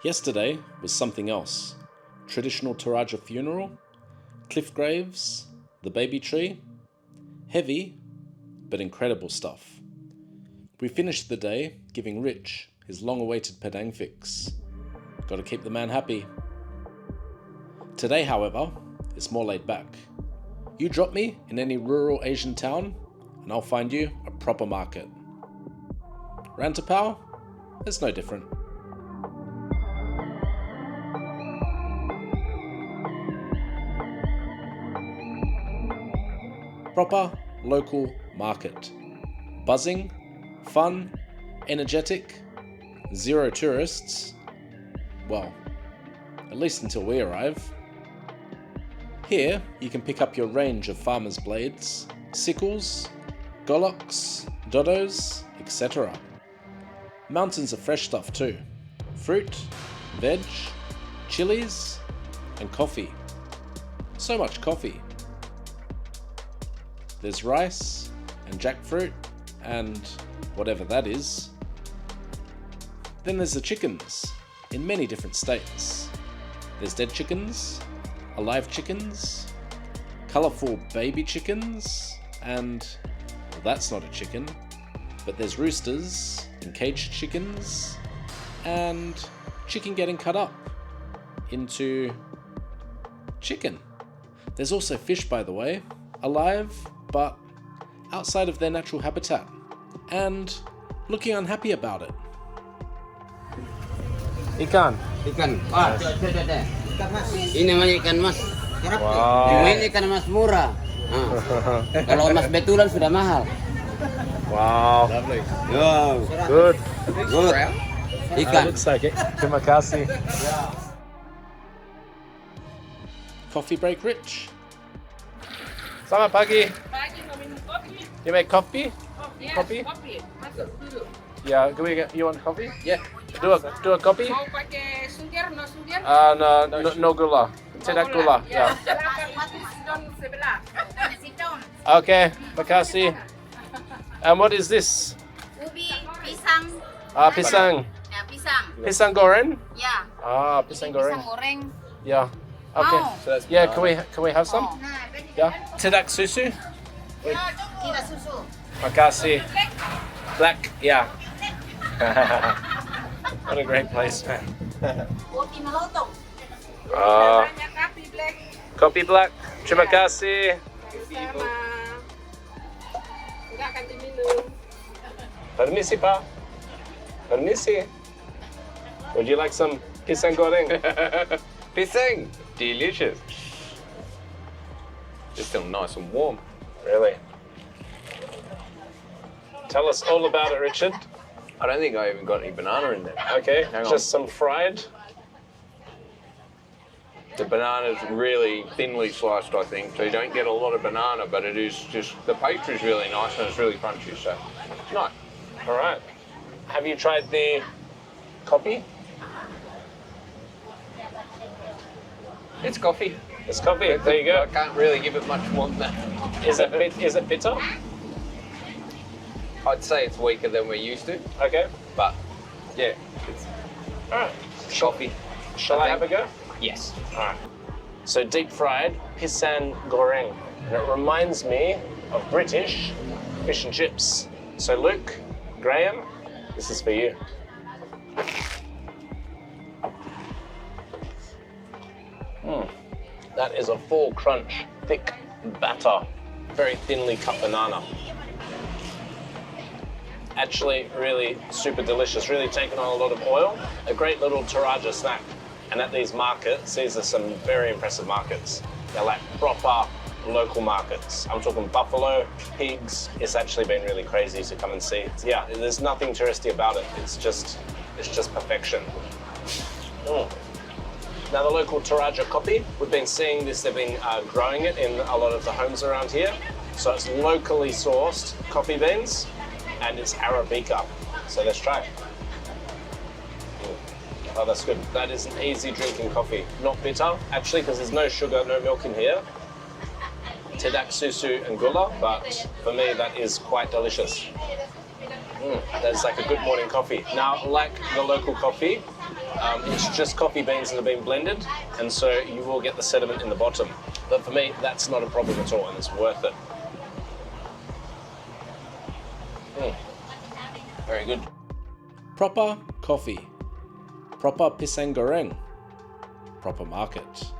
Yesterday was something else. Traditional Toraja funeral, cliff graves, the baby tree. Heavy, but incredible stuff. We finished the day giving Rich his long-awaited padang fix. Gotta keep the man happy. Today, however, it's more laid back. You drop me in any rural Asian town, and I'll find you a proper market. Rantapao? It's no different. Proper local market. Buzzing, fun, energetic, zero tourists. Well, at least until we arrive. Here, you can pick up your range of farmers' blades, sickles, goloks, dodos, etc. Mountains of fresh stuff too. Fruit, veg, chilies, and coffee. So much coffee. There's rice and jackfruit and whatever that is. Then there's the chickens in many different states. There's dead chickens, alive chickens, colourful baby chickens, and well, that's not a chicken, but there's roosters and caged chickens and chicken getting cut up into chicken. There's also fish, by the way, alive but outside of their natural habitat and looking unhappy about it. Ikan. Ikan. Wah, ikan mas. Ini namanya ikan mas. Wow. Ini ikan mas murah. Kalau mas betulan sudah mahal. Wow. Lovely. Wow. Good. Good. Ikan. Looks like it. Terima kasih. Coffee break, Rich. Selamat pagi. Pagi mau minum kopi? You make coffee? Yes, Kopi? kopi. Masuk dulu. Yeah. You want coffee? Yeah. Do a coffee? Mau pakai sugar, no sugar? No gula. Tidak gula. Ya. Yeah. Silakan don sebelah. Okay. Makasih. And what is this? Ubi, pisang. Pisang. Ya, pisang. Pisang goreng? Ya. Pisang goreng. Pisang goreng. Yeah. Okay. Mau. So that's Yeah. Can we have some? Nah, Yeah. Tidak susu? tidak susu. Makasih. Black. Yeah. What a great place, man. Kopi melotong. Banyak kopi black. Kopi black. Terima kasih. Sama. Enggak akan diminum. Permisi, Pak. Permisi. Would you like some pisang goreng? pisang. Delicious. It's still nice and warm. Really? Tell us all about it, Richard. I don't think I even got any banana in there. Okay, Hang on. just some fried. The banana's really thinly sliced, I think, so you don't get a lot of banana, but it is just, the pastry's really nice and it's really crunchy, so it's nice. All right. Have you tried the coffee? It's coffee. It's coffee. There you I go. can't really give it much more than that. Is it bitter? I'd say it's weaker than we're used to, Okay. but yeah, it's All right. coffee. Shall I have a go? Yes. All right. So deep fried pisang goreng, and it reminds me of British fish and chips. So Luke, Graham, this is for you. That is a full crunch, thick batter, very thinly cut banana. Actually, really super delicious, really taken on a lot of oil. A great little Toraja snack. And at these markets, these are some very impressive markets. They're like proper local markets. I'm talking buffalo, pigs. It's actually been really crazy to come and see. Yeah, there's nothing touristy about it. It's just perfection. Now the local Toraja coffee, we've been seeing this, they've been growing it in a lot of the homes around here. So it's locally sourced coffee beans and it's Arabica. So let's try it. Oh, that's good. That is an easy drinking coffee. Not bitter, actually, because there's no sugar, no milk in here. Tidak susu and gula, but for me that is quite delicious. That's like a good morning coffee. Now, like the local coffee, It's just coffee beans that have been blended, and so you will get the sediment in the bottom. But for me, that's not a problem at all, and it's worth it. Very good. Proper coffee. Proper pisang goreng. Proper market.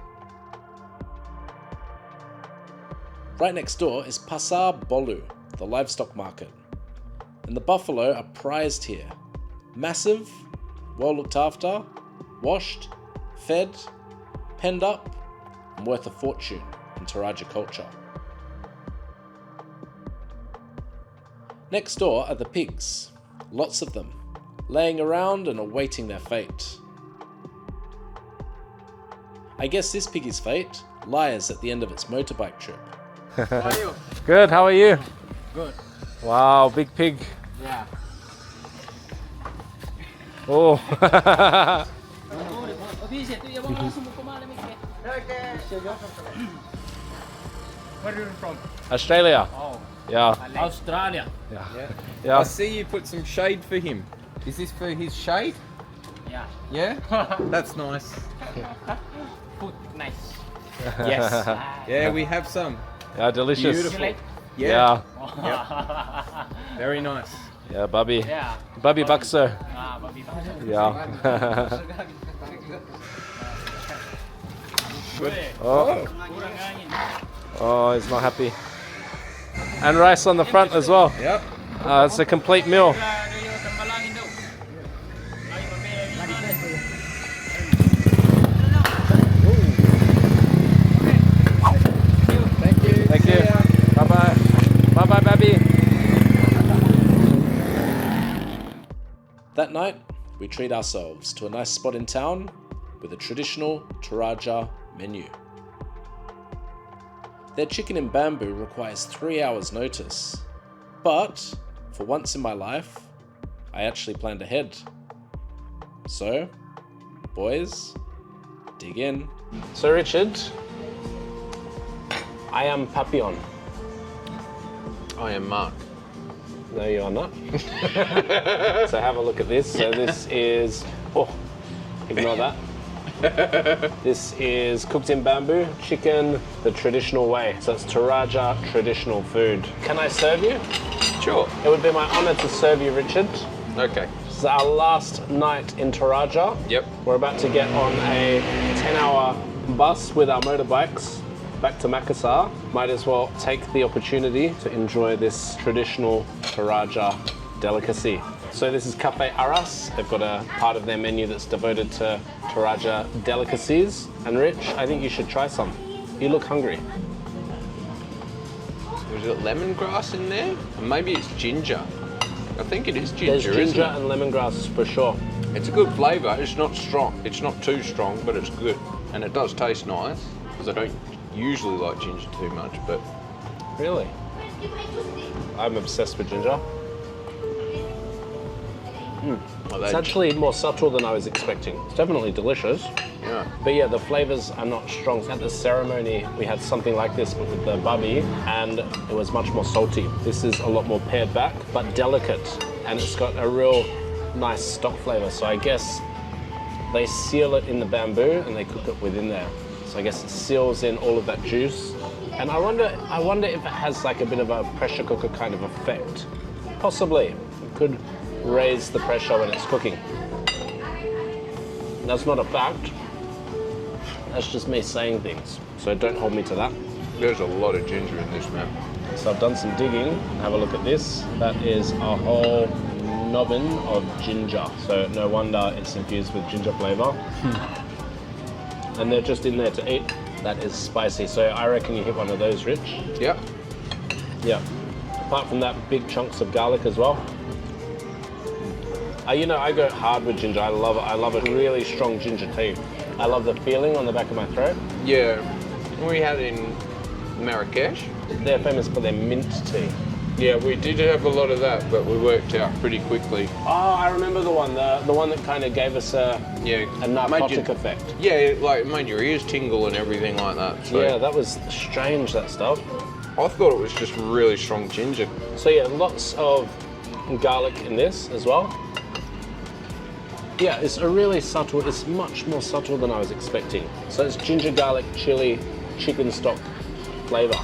Right next door is Pasar Bolu, the livestock market. And the buffalo are prized here. Massive, well looked after, washed, fed, penned up, and worth a fortune in Toraja culture. Next door are the pigs, lots of them, laying around and awaiting their fate. I guess this piggy's fate lies at the end of its motorbike trip. How are you? Good, how are you? Good. Wow, big pig. Yeah. Oh. Where are you from? Australia. Oh, Yeah. Australia. Yeah. I see you put some shade for him. Is this for his shade? Yeah. Yeah? That's nice. Food nice. Yes. Yeah, we have some. Yeah, delicious. Beautiful. Yeah. Very nice. Yeah, Bubby. Yeah. Bubby Bakso. Babi. Yeah. Oh. Oh, he's not happy. And rice on the front as well. Yep. It's a complete meal. Thank you. Bye-bye. Bye-bye, Babby. That night, we treat ourselves to a nice spot in town with a traditional Toraja menu. Their chicken in bamboo requires 3 hours notice, but for once in my life, I actually planned ahead. So, boys, dig in. So Richard, I am Papillon. I am Mark. No, you are not. So have a look at this. So this is, ignore that. This is cooked in bamboo, chicken the traditional way. So it's Toraja traditional food. Can I serve you? Sure. It would be my honor to serve you, Richard. Okay. This is our last night in Toraja. Yep. We're about to get on a 10-hour bus with our motorbikes back to Makassar. Might as well take the opportunity to enjoy this traditional Toraja delicacy. So this is Cafe Aras. They've got a part of their menu that's devoted to Toraja delicacies. And Rich, I think you should try some. You look hungry. Is it lemongrass in there? And maybe it's ginger. I think it is ginger, There's ginger isn't it? and lemongrass for sure. It's a good flavour. It's not strong. It's not too strong, but it's good. And it does taste nice, because I don't usually like ginger too much, but... Really? I'm obsessed with ginger. Well, It's actually more subtle than I was expecting. It's definitely delicious. Yeah. But yeah, the flavors are not strong. At the ceremony, we had something like this with the babi, and it was much more salty. This is a lot more pared back, but delicate, and it's got a real nice stock flavor. So I guess they seal it in the bamboo and they cook it within there. So I guess it seals in all of that juice. And I wonder if it has like a bit of a pressure cooker kind of effect. Possibly. It could raise the pressure when it's cooking. That's not a fact. That's just me saying things. So don't hold me to that. There's a lot of ginger in this, man. So I've done some digging. Have a look at this. That is a whole nobbin of ginger. So no wonder it's infused with ginger flavor. And they're just in there to eat. That is spicy. So I reckon you hit one of those, Rich. Yep. Yeah. Apart from that, big chunks of garlic as well. You know, I go hard with ginger. I love it. I love a really strong ginger tea. I love the feeling on the back of my throat. Yeah. We had in Marrakesh. They're famous for their mint tea. Yeah, we did have a lot of that, but we worked out pretty quickly. Oh, I remember the one that kind of gave us a narcotic effect. Yeah, like it made your ears tingle and everything like that. So Yeah, that was strange, that stuff. I thought it was just really strong ginger. So yeah, lots of garlic in this as well. Yeah, it's a really subtle, it's much more subtle than I was expecting. So it's ginger, garlic, chili, chicken stock flavor.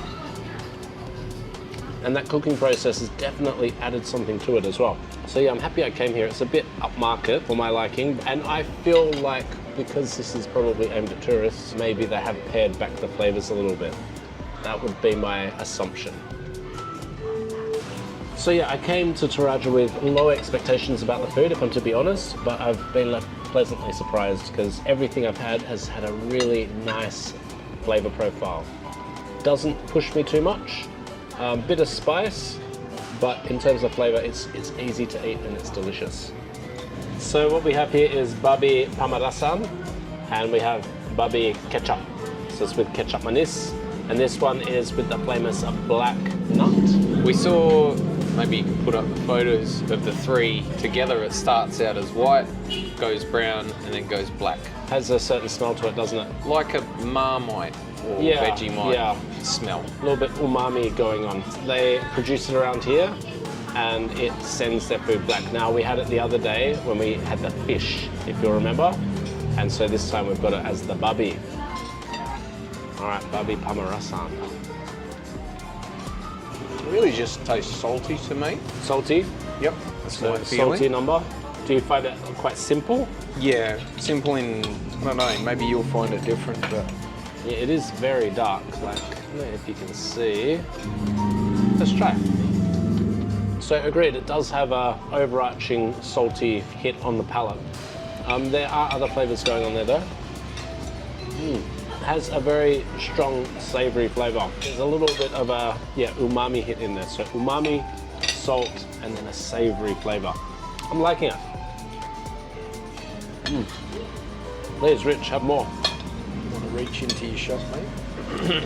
And that cooking process has definitely added something to it as well. So yeah, I'm happy I came here. It's a bit upmarket for my liking, and I feel like because this is probably aimed at tourists, maybe they have pared back the flavors a little bit. That would be my assumption. So yeah, I came to Toraja with low expectations about the food, if I'm to be honest, but I've been left pleasantly surprised because everything I've had has had a really nice flavor profile. Doesn't push me too much. Bit of spice, but in terms of flavor, it's easy to eat and it's delicious. So what we have here is babi pamarasan, and we have babi ketchup. So it's with ketchup manis, and this one is with the famous black nut. We saw, maybe you can put up the photos of the three together. It starts out as white, goes brown, and then goes black. Has a certain smell to it, doesn't it? Like a Marmite or Vegemite smell. A little bit umami going on. They produce it around here and it sends their food black. Now, we had it the other day when we had the fish, if you'll remember. And so this time we've got it as the babi. All right, babi pamarasan. It really just tastes salty to me. Salty? Yep, that's So my feeling. salty number. Do you find it quite simple? Yeah, simple in, I don't know, maybe you'll find it different, but... Yeah, it is very dark, like, I don't know if you can see. Let's try. So agreed, it does have a overarching salty hit on the palate. There are other flavors going on there though. It has a very strong savory flavor. There's a little bit of a, umami hit in there. So umami, salt, and then a savory flavor. I'm liking it. Please, Rich, have more. Want to reach into your shop, mate?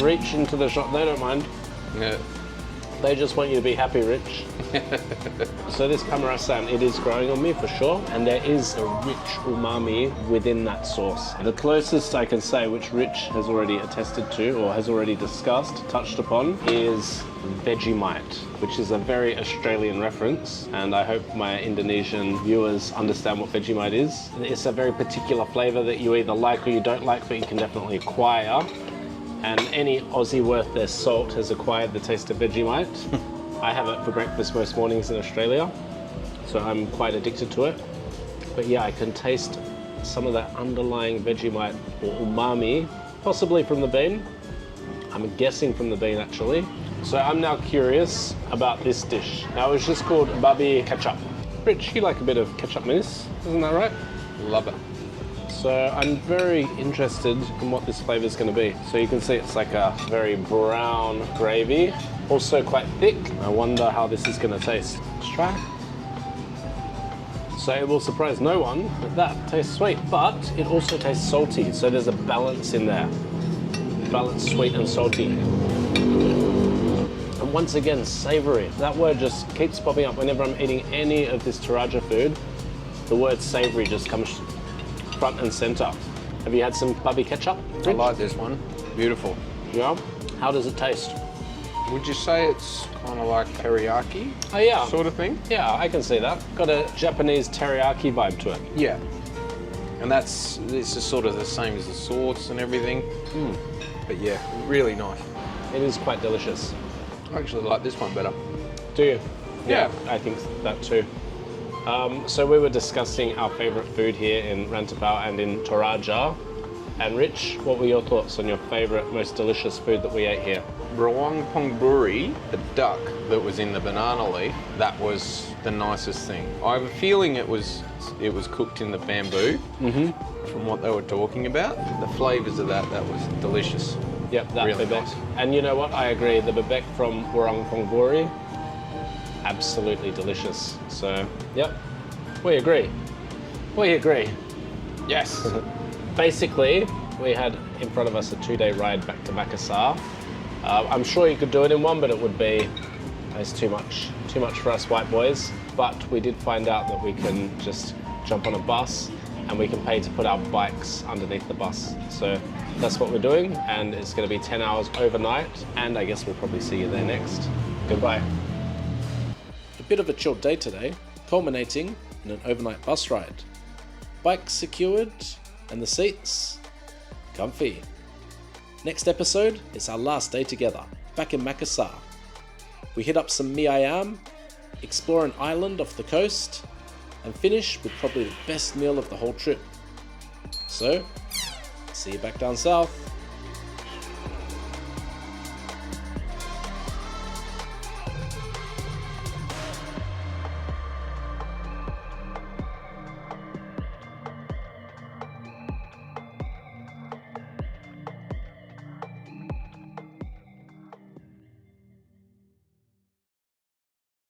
Reach into the shop, they don't mind. Yeah. They just want you to be happy, Rich. So this pamarasan, it is growing on me for sure, and there is a rich umami within that sauce. The closest I can say, which Rich has already attested to, or has already discussed, touched upon, is Vegemite, which is a very Australian reference, and I hope my Indonesian viewers understand what Vegemite is. It's a very particular flavor that you either like or you don't like, but you can definitely acquire. And any Aussie worth their salt has acquired the taste of Vegemite. I have it for breakfast most mornings in Australia, so I'm quite addicted to it. But yeah, I can taste some of that underlying Vegemite or umami, possibly from the bean. I'm guessing from the bean actually. So I'm now curious about this dish. Now it was just called babi ketchup. Rich, you like a bit of ketchup manis, isn't that right? Love it. So I'm very interested in what this flavor is going to be. So you can see it's like a very brown gravy, also quite thick. I wonder how this is going to taste. Let's try. So it will surprise no one, but that tastes sweet, but it also tastes salty. So there's a balance in there. Balance sweet and salty. And once again, savory. That word just keeps popping up whenever I'm eating any of this Toraja food. The word savory just comes front and center. Have you had some babi ketchup, Rich? I like this one. Beautiful. Yeah? How does it taste? Would you say it's kind of like teriyaki Oh yeah. sort of thing? Yeah, I can see that. Got a Japanese teriyaki vibe to it. Yeah. And this is sort of the same as the sauce and everything. But yeah, really nice. It is quite delicious. I actually like this one better. Do you? Yeah. I think that too. So we were discussing our favorite food here in Rantapau and in Toraja. And Rich, what were your thoughts on your favorite, most delicious food that we ate here? Rawang pongburi, the duck that was in the banana leaf, that was the nicest thing. I have a feeling it was cooked in the bamboo, from what they were talking about. The flavours of that was delicious. Yep, that Really bebek. nice. And you know what? I agree. The bebek from Rawang pongburi, absolutely delicious. So, yep, we agree. We agree. Yes. Basically, we had in front of us a 2-day ride back to Makassar. I'm sure you could do it in one, but it would be it's too much for us white boys. But we did find out that we can just jump on a bus and we can pay to put our bikes underneath the bus. So that's what we're doing, and it's going to be 10 hours overnight, and I guess we'll probably see you there next. Goodbye. A bit of a chilled day today, culminating in an overnight bus ride. bike secured, and the seats comfy. Next episode is our last day together, back in Makassar. We hit up some mie ayam, explore an island off the coast, and finish with probably the best meal of the whole trip. So, see you back down south.